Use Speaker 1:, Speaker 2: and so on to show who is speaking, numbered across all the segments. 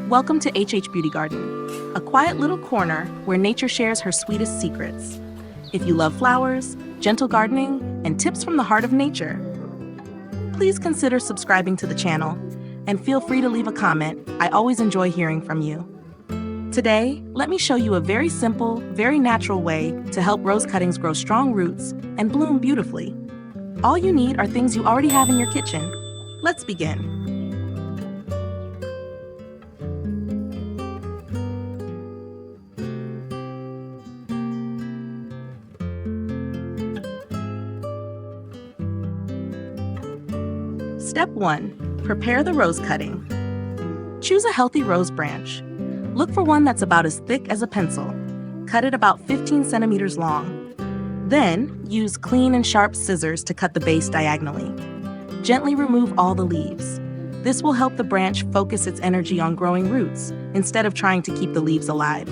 Speaker 1: Welcome to HH Beauty Garden, a quiet little corner where nature shares her sweetest secrets. If you love flowers, gentle gardening, and tips from the heart of nature, please consider subscribing to the channel and feel free to leave a comment. I always enjoy hearing from you. Today, let me show you a very simple, very natural way to help rose cuttings grow strong roots and bloom beautifully. All you need are things you already have in your kitchen. Let's begin. Step 1. Prepare the rose cutting. Choose a healthy rose branch. Look for one that's about as thick as a pencil. Cut it about 15 centimeters long. Then, use clean and sharp scissors to cut the base diagonally. Gently remove all the leaves. This will help the branch focus its energy on growing roots instead of trying to keep the leaves alive.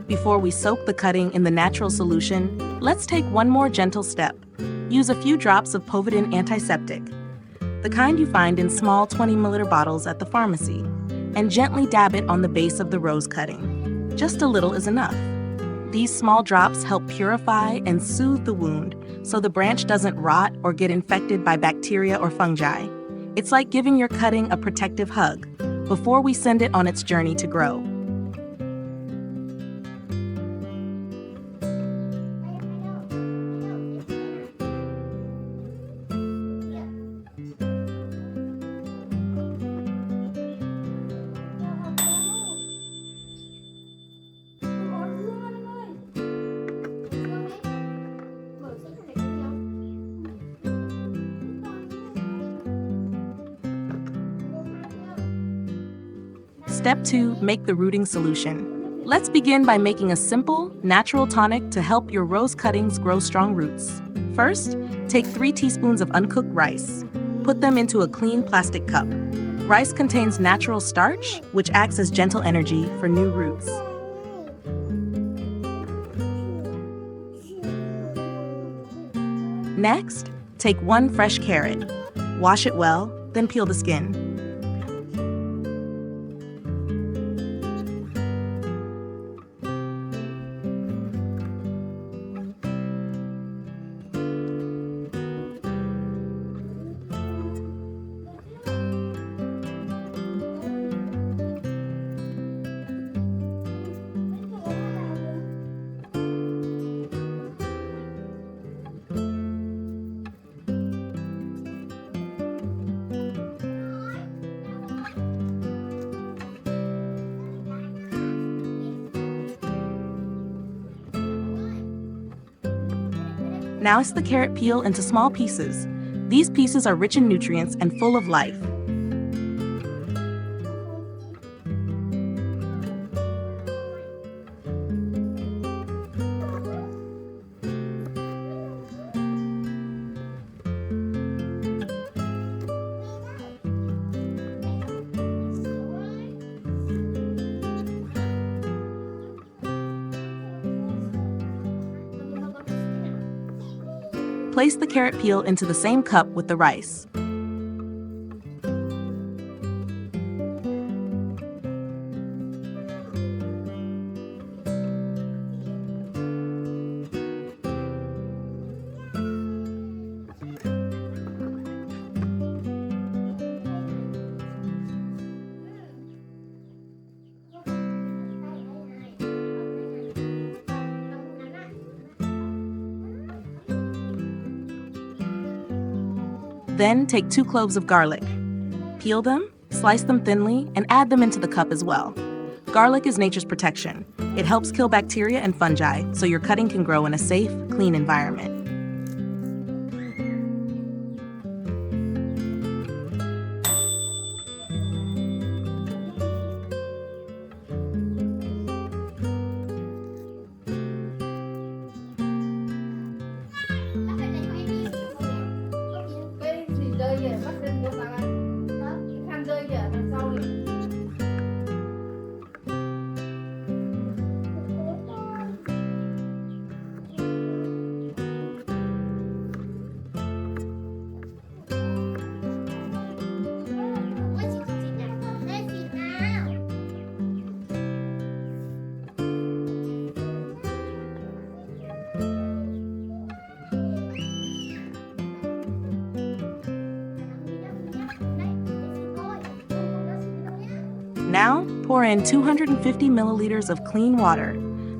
Speaker 1: Before we soak the cutting in the natural solution, let's take one more gentle step. Use a few drops of Povidone antiseptic, the kind you find in small 20-milliliter bottles at the pharmacy, and gently dab it on the base of the rose cutting. Just a little is enough. These small drops help purify and soothe the wound so the branch doesn't rot or get infected by bacteria or fungi. It's like giving your cutting a protective hug before we send it on its journey to grow. Step 2. Make the rooting solution. Let's begin by making a simple, natural tonic to help your rose cuttings grow strong roots. First, take 3 teaspoons of uncooked rice. Put them into a clean plastic cup. Rice contains natural starch, which acts as gentle energy for new roots. Next, take 1 fresh carrot. Wash it well, then peel the skin. Now slice the carrot peel into small pieces. These pieces are rich in nutrients and full of life. Place the carrot peel into the same cup with the rice. Then take 2 cloves of garlic. Peel them, slice them thinly, and add them into the cup as well. Garlic is nature's protection. It helps kill bacteria and fungi, so your cutting can grow in a safe, clean environment. pour in 250 milliliters of clean water,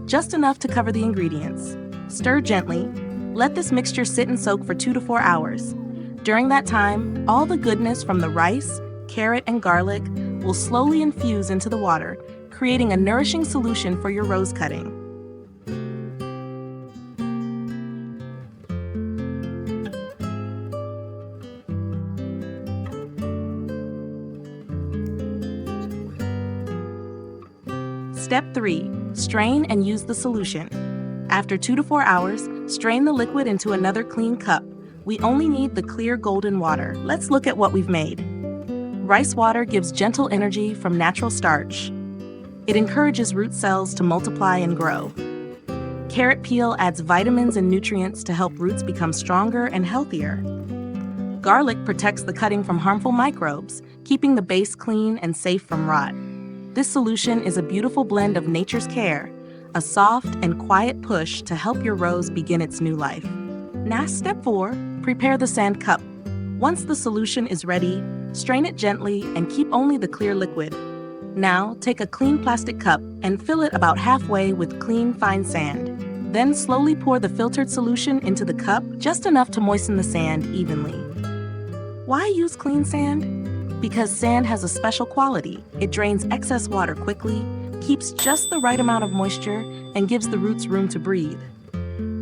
Speaker 1: just enough to cover the ingredients. Stir gently. Let this mixture sit and soak for 2 to 4 hours. During that time, all the goodness from the rice, carrot, and garlic will slowly infuse into the water, creating a nourishing solution for your rose cutting. Step 3. Strain and use the solution. After 2 to 4 hours, strain the liquid into another clean cup. We only need the clear golden water. Let's look at what we've made. Rice water gives gentle energy from natural starch. It encourages root cells to multiply and grow. Carrot peel adds vitamins and nutrients to help roots become stronger and healthier. Garlic protects the cutting from harmful microbes, keeping the base clean and safe from rot. This solution is a beautiful blend of nature's care, a soft and quiet push to help your rose begin its new life. Now, step 4, prepare the sand cup. Once the solution is ready, strain it gently and keep only the clear liquid. Now, take a clean plastic cup and fill it about halfway with clean, fine sand. Then slowly pour the filtered solution into the cup, just enough to moisten the sand evenly. Why use clean sand? Because sand has a special quality. It drains excess water quickly, keeps just the right amount of moisture, and gives the roots room to breathe.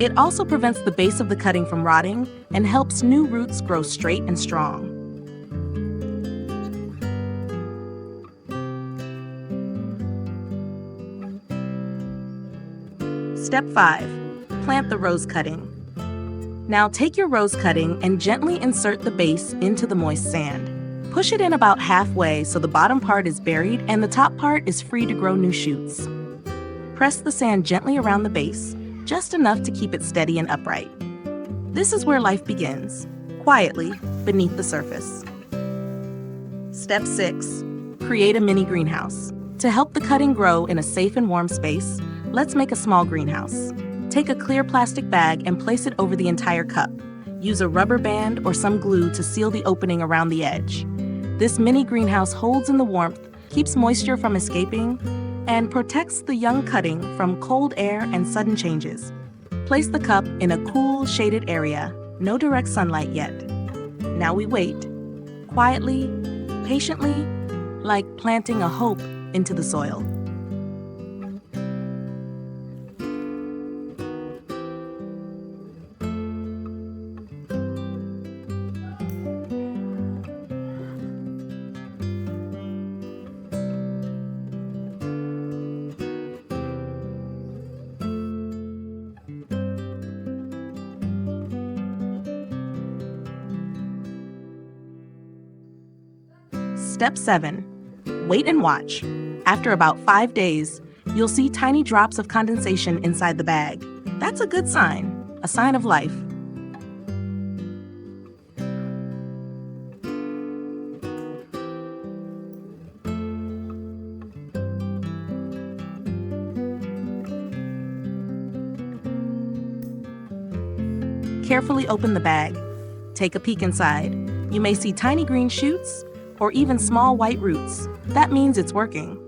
Speaker 1: It also prevents the base of the cutting from rotting and helps new roots grow straight and strong. Step 5. Plant the rose cutting. Now take your rose cutting and gently insert the base into the moist sand. Push it in about halfway so the bottom part is buried and the top part is free to grow new shoots. Press the sand gently around the base, just enough to keep it steady and upright. This is where life begins, quietly beneath the surface. Step 6. Create a mini greenhouse. To help the cutting grow in a safe and warm space, let's make a small greenhouse. Take a clear plastic bag and place it over the entire cup. Use a rubber band or some glue to seal the opening around the edge. This mini greenhouse holds in the warmth, keeps moisture from escaping, and protects the young cutting from cold air and sudden changes. Place the cup in a cool, shaded area. No direct sunlight yet. Now we wait, quietly, patiently, like planting a hope into the soil. Step 7. Wait and watch. After about 5 days, you'll see tiny drops of condensation inside the bag. That's a good sign, a sign of life. Carefully open the bag. Take a peek inside. You may see tiny green shoots or even small white roots. That means it's working.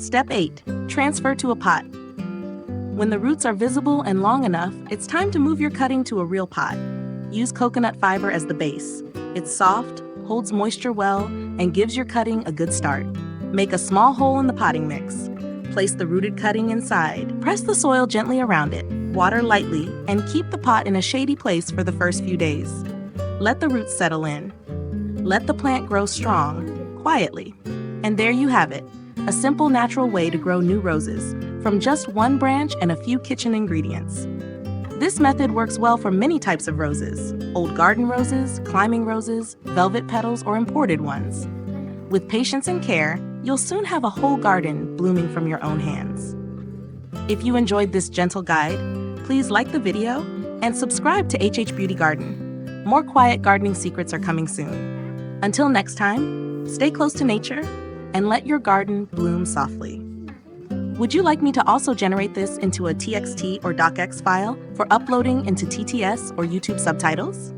Speaker 1: Step 8. Transfer to a pot. When the roots are visible and long enough, it's time to move your cutting to a real pot. Use coconut fiber as the base. It's soft, holds moisture well, and gives your cutting a good start. Make a small hole in the potting mix. Place the rooted cutting inside. Press the soil gently around it. Water lightly, and keep the pot in a shady place for the first few days. Let the roots settle in. Let the plant grow strong, quietly. And there you have it, a simple natural way to grow new roses from just one branch and a few kitchen ingredients. This method works well for many types of roses: old garden roses, climbing roses, velvet petals, or imported ones. With patience and care, you'll soon have a whole garden blooming from your own hands. If you enjoyed this gentle guide, please like the video and subscribe to HH Beauty Garden. More quiet gardening secrets are coming soon. Until next time, stay close to nature and let your garden bloom softly. Would you like me to also generate this into a TXT or DocX file for uploading into TTS or YouTube subtitles?